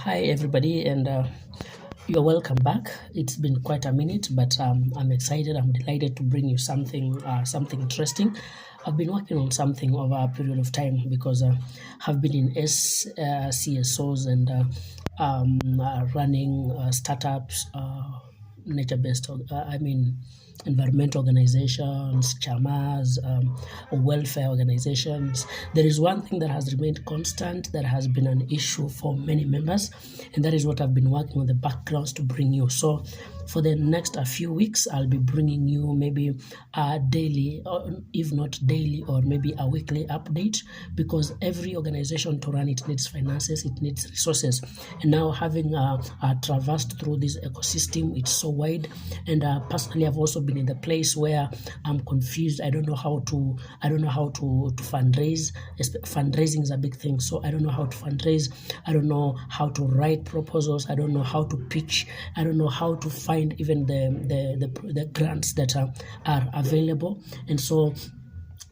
Hi everybody, and you're welcome back. It's been quite a minute, but I'm excited. I'm delighted to bring you something interesting. I've been working on something over a period of time because I've been in CSOs and running startups, nature-based. Environmental organizations, chamas, welfare organizations. There is one thing that has remained constant, that has been an issue for many members, and that is what I've been working on the backgrounds to bring you. So for the next few weeks, I'll be bringing you maybe a daily, or if not daily, or maybe a weekly update, because every organization to run it needs finances, it needs resources. And now having traversed through this ecosystem, it's so wide. And personally, I've also been in the place where I'm confused. I don't know how to fundraise. Fundraising is a big thing, so I don't know how to fundraise. I don't know how to write proposals. I don't know how to pitch. I don't know how to find even the grants that are available. And so,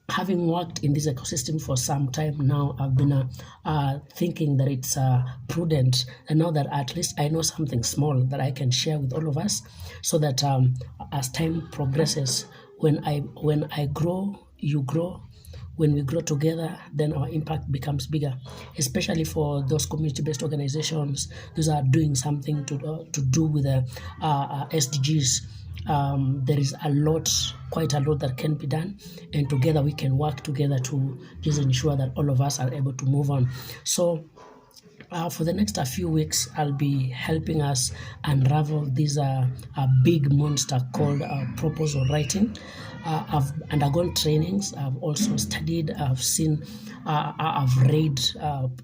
having worked in this ecosystem for some time now, I've been thinking that it's prudent, and now that at least I know something small that I can share with all of us, so that as time progresses, when I grow, you grow. When we grow together, then our impact becomes bigger, especially for those community-based organizations. Those are doing something to do with the SDGs. There is quite a lot that can be done, and together we can work together to just ensure that all of us are able to move on. So for the next few weeks, I'll be helping us unravel this big monster called proposal writing. I've undergone trainings. I've also studied. I've seen. I've read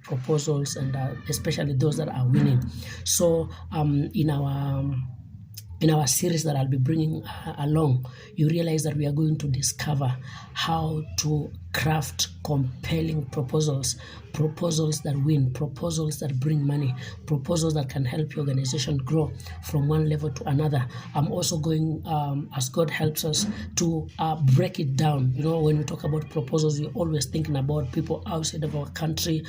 proposals, and especially those that are winning. So in our series that I'll be bringing along, you realize that we are going to discover how to craft compelling proposals that win, proposals that bring money, proposals that can help your organization grow from one level to another. I'm also going, as God helps us, to break it down. You know, when we talk about proposals, we're always thinking about people outside of our country,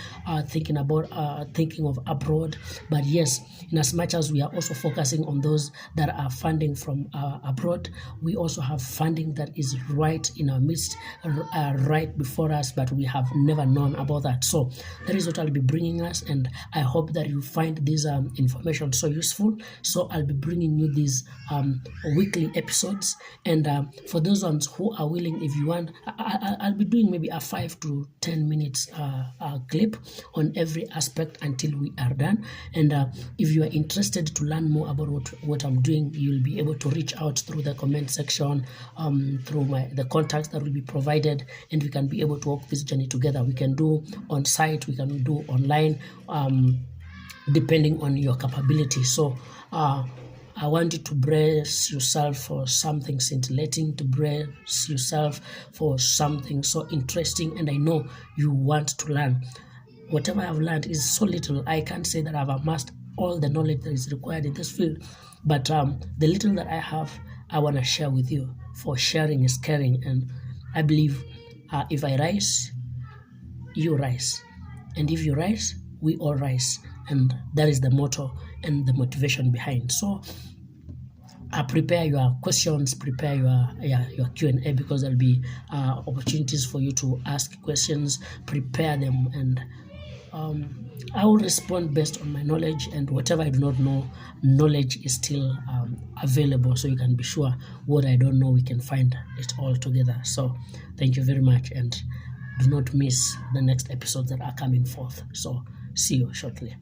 thinking of abroad. But yes, in as much as we are also focusing on those that are funding from abroad, we also have funding that is right in our midst, right before us, but we have never known about that. So that is what I'll be bringing us, and I hope that you find this information so useful. So I'll be bringing you these weekly episodes, and for those ones who are willing, if you want, I'll be doing maybe a 5 to 10 minutes clip on every aspect until we are done. And if you are interested to learn more about what I'm doing, you'll be able to reach out through the comment section, through the contacts that will be provided, and we can be able to walk this journey together. We can do on site, we can do online, depending on your capability. So I want you to brace yourself for something scintillating, to brace yourself for something so interesting, and I know you want to learn. Whatever I've learned is so little. I can't say that I've amassed all the knowledge that is required in this field, but the little that I have, I want to share with you, for sharing is caring. And I believe if I rise, you rise, and if you rise, we all rise. And that is the motto and the motivation behind. So prepare your questions, prepare your Q&A, because there'll be opportunities for you to ask questions. Prepare them, and I will respond based on my knowledge, and whatever I do not know, knowledge is still available, so you can be sure what I don't know, we can find it all together. So thank you very much, and do not miss the next episodes that are coming forth. So see you shortly.